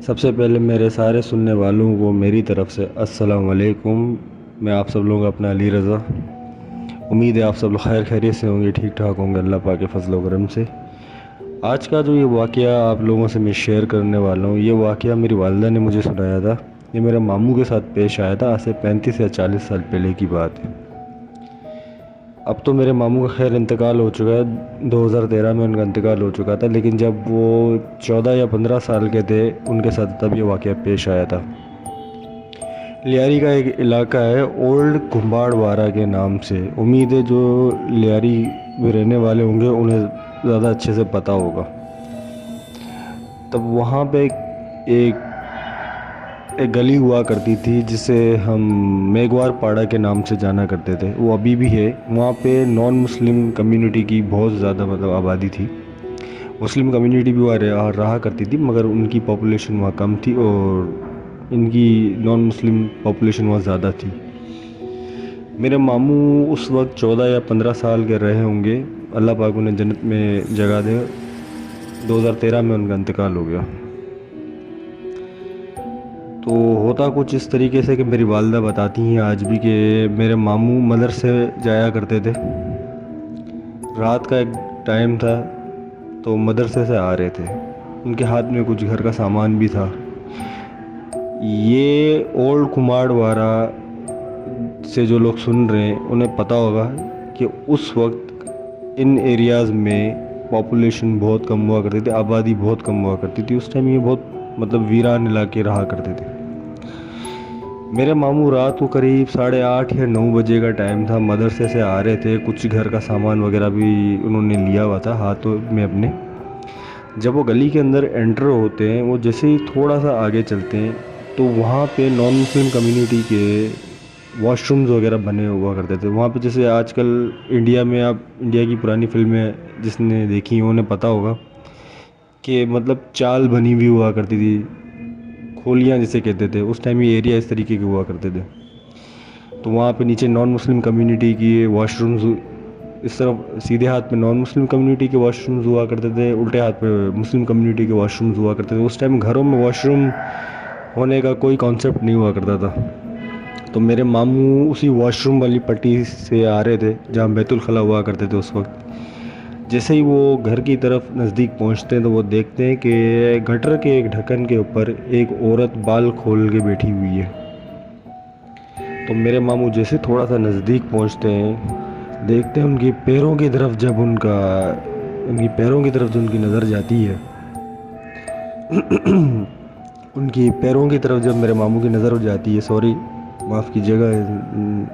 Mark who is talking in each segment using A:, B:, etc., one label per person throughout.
A: سب سے پہلے میرے سارے سننے والوں کو میری طرف سے السلام علیکم۔ میں آپ سب لوگوں کا اپنا علی رضا۔ امید ہے آپ سب لوگ خیر خیریت سے ہوں گے، ٹھیک ٹھاک ہوں گے اللہ پاک کے فضل و کرم سے۔ آج کا جو یہ واقعہ آپ لوگوں سے میں شیئر کرنے والا ہوں، یہ واقعہ میری والدہ نے مجھے سنایا تھا۔ یہ میرے ماموں کے ساتھ پیش آیا تھا، آج سے 35 یا 40 سال پہلے کی بات ہے۔ اب تو میرے ماموں کا خیر انتقال ہو چکا ہے، 2013 میں ان کا انتقال ہو چکا تھا، لیکن جب وہ 14 یا 15 سال کے تھے ان کے ساتھ تب یہ واقعہ پیش آیا تھا۔ لیاری کا ایک علاقہ ہے اولڈ کمباڑ وارہ کے نام سے۔ امید ہے جو لیاری میں رہنے والے ہوں گے انہیں زیادہ اچھے سے پتہ ہوگا۔ تب وہاں پہ ایک گلی ہوا کرتی تھی جسے ہم میگوار پاڑا کے نام سے جانا کرتے تھے، وہ ابھی بھی ہے۔ وہاں پہ نان مسلم کمیونٹی کی بہت زیادہ آبادی تھی۔ مسلم کمیونٹی بھی وہاں رہا کرتی تھی مگر ان کی پاپولیشن وہاں کم تھی اور ان کی نان مسلم پاپولیشن وہاں زیادہ تھی۔ میرے ماموں اس وقت 14 یا 15 سال کے رہے ہوں گے، اللہ پاک انہیں جنت میں جگہ دے۔ 2013 میں ان کا انتقال ہو گیا۔ تو ہوتا کچھ اس طریقے سے کہ میری والدہ بتاتی ہیں آج بھی کہ میرے ماموں مدرسے جایا کرتے تھے۔ رات کا ایک ٹائم تھا تو مدرسے سے آ رہے تھے، ان کے ہاتھ میں کچھ گھر کا سامان بھی تھا۔ یہ اولڈ کماڑ وارہ سے جو لوگ سن رہے ہیں انہیں پتہ ہوگا کہ اس وقت ان ایریاز میں پاپولیشن بہت کم ہوا کرتی تھی، آبادی بہت کم ہوا کرتی تھی۔ اس ٹائم یہ بہت ویران علاقے رہا کرتے تھے۔ میرے ماموں رات کو قریب 8:30 یا 9 بجے کا ٹائم تھا، مدرسے سے آ رہے تھے، کچھ گھر کا سامان وغیرہ بھی انہوں نے لیا ہوا تھا ہاتھوں میں اپنے۔ جب وہ گلی کے اندر انٹر ہوتے ہیں، وہ جیسے ہی تھوڑا سا آگے چلتے ہیں تو وہاں پہ نان مسلم کمیونٹی کے واش رومز وغیرہ بنے ہوا کرتے تھے۔ وہاں پہ جیسے آج کل انڈیا میں، آپ انڈیا کی پرانی فلمیں جس نے دیکھی ہیں انہیں پتہ ہوگا کہ چال بنی ہوئی ہوا کرتی تھی، کھولیاں جسے کہتے تھے، اس ٹائم یہ ایریا اس طریقے کے ہوا کرتے تھے۔ تو وہاں پہ نیچے نان مسلم کمیونٹی کی واش رومز، اس طرف سیدھے ہاتھ پہ نان مسلم کمیونٹی کے واش رومز ہوا کرتے تھے، الٹے ہاتھ پہ مسلم کمیونٹی کے واش رومز ہوا کرتے تھے۔ اس ٹائم گھروں میں واش روم ہونے کا کوئی کانسیپٹ نہیں ہوا کرتا تھا۔ تو میرے ماموں اسی واش روم والی پٹی سے آ رہے تھے جہاں بیت الخلا ہوا کرتے تھے اس وقت۔ جیسے ہی وہ گھر کی طرف نزدیک پہنچتے ہیں تو وہ دیکھتے ہیں کہ گٹر کے ایک ڈھکن کے اوپر ایک عورت بال کھول کے بیٹھی ہوئی ہے۔ تو میرے ماموں جیسے تھوڑا سا نزدیک پہنچتے ہیں، دیکھتے ہیں ان کی پیروں کی طرف جب ان کی پیروں کی طرف جو ان کی نظر جاتی ہے ان کی پیروں کی طرف جب میرے ماموں کی نظر ہو جاتی ہے، سوری معاف کیجیے گا،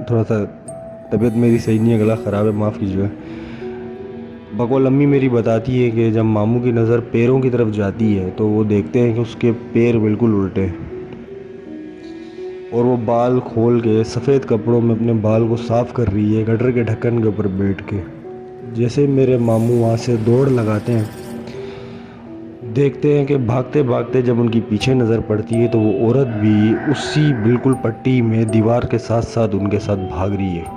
A: تھوڑا سا طبیعت میری صحیح نہیں ہے، گلا خراب ہے، معاف کیجیے گا۔ بقول امی میری بتاتی ہے کہ جب ماموں کی نظر پیروں کی طرف جاتی ہے تو وہ دیکھتے ہیں کہ اس کے پیر بالکل الٹے اور وہ بال کھول کے سفید کپڑوں میں اپنے بال کو صاف کر رہی ہے گٹر کے ڈھکن کے اوپر بیٹھ کے۔ جیسے میرے ماموں وہاں سے دوڑ لگاتے ہیں، دیکھتے ہیں کہ بھاگتے بھاگتے جب ان کی پیچھے نظر پڑتی ہے تو وہ عورت بھی اسی بالکل پٹی میں دیوار کے ساتھ ساتھ ان کے ساتھ بھاگ رہی ہے۔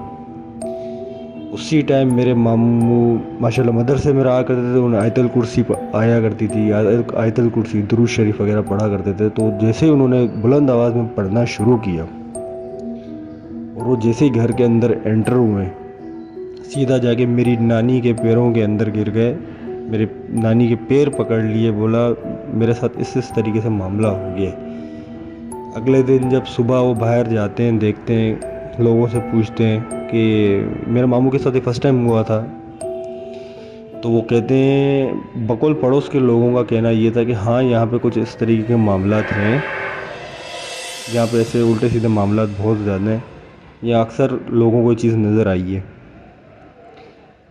A: اسی ٹائم میرے ماموں ماشاءاللہ مدرسے میں رہا کرتے تھے، انہیں آیت الکرسی آیا کرتی تھی، آیت الکرسی درود شریف وغیرہ پڑھا کرتے تھے۔ تو جیسے ہی انہوں نے بلند آواز میں پڑھنا شروع کیا اور وہ جیسے ہی گھر کے اندر انٹر ہوئے، سیدھا جا کے میری نانی کے پیروں کے اندر گر گئے، میرے نانی کے پیر پکڑ لیے، بولا میرے ساتھ اس طریقے سے معاملہ ہو گیا۔ اگلے دن جب صبح وہ باہر جاتے ہیں، دیکھتے ہیں، لوگوں سے پوچھتے ہیں کہ میرے ماموں کے ساتھ یہ فرسٹ ٹائم ہوا تھا، تو وہ کہتے ہیں بقول پڑوس کے لوگوں کا کہنا یہ تھا کہ ہاں یہاں پہ کچھ اس طریقے کے معاملات ہیں، یہاں پہ ایسے الٹے سیدھے معاملات بہت زیادہ ہیں، یا اکثر لوگوں کو یہ چیز نظر آئی ہے۔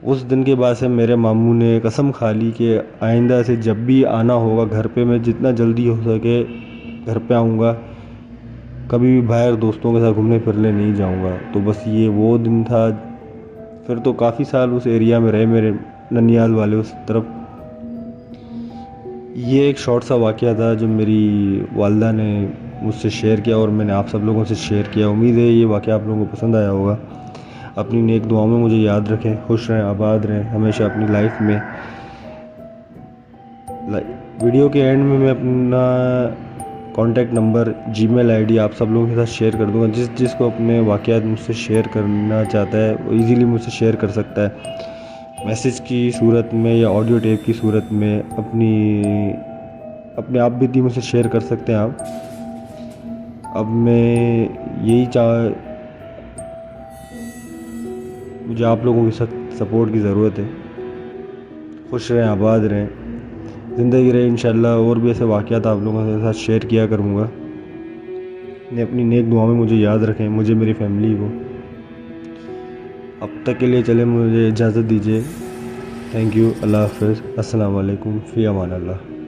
A: اس دن کے بعد سے میرے ماموں نے قسم کھا لی کہ آئندہ سے جب بھی آنا ہوگا گھر پہ، میں جتنا جلدی ہو سکے گھر پہ آؤں گا، کبھی بھی باہر دوستوں کے ساتھ گھومنے پھرنے نہیں جاؤں گا۔ تو بس یہ وہ دن تھا۔ پھر تو کافی سال اس ایریا میں رہے، میرے ننیال والے اس طرف۔ یہ ایک شارٹ سا واقعہ تھا جو میری والدہ نے مجھ سے شیئر کیا اور میں نے آپ سب لوگوں سے شیئر کیا۔ امید ہے یہ واقعہ آپ لوگوں کو پسند آیا ہوگا۔ اپنی نیک دعاؤں میں مجھے یاد رکھیں، خوش رہیں، آباد رہیں ہمیشہ اپنی لائف میں۔ ویڈیو کے اینڈ میں اپنا contact number, Gmail I D آپ سب لوگوں کے ساتھ شیئر کر دوں گا. جس کو اپنے واقعات مجھ سے شیئر کرنا چاہتا ہے وہ ایزیلی مجھ سے شیئر کر سکتا ہے، میسیج کی صورت میں یا آڈیو ٹیپ کی صورت میں. اپنے آپ بھی مجھ سے شیئر کر سکتے ہیں آپ. اب میں یہی مجھے آپ لوگوں کی سخت سپورٹ کی ضرورت ہے. خوش رہیں، آباد رہیں، زندگی رہے. انشاءاللہ اور بھی ایسے واقعات آپ لوگوں کے ساتھ شیئر کیا کروں گا. اپنی نیک دعا میں مجھے یاد رکھیں، مجھے، میری فیملی کو. اب تک کے لیے چلیں، مجھے اجازت دیجیے. Thank you. اللہ حافظ. السلام علیکم. فی امان اللہ.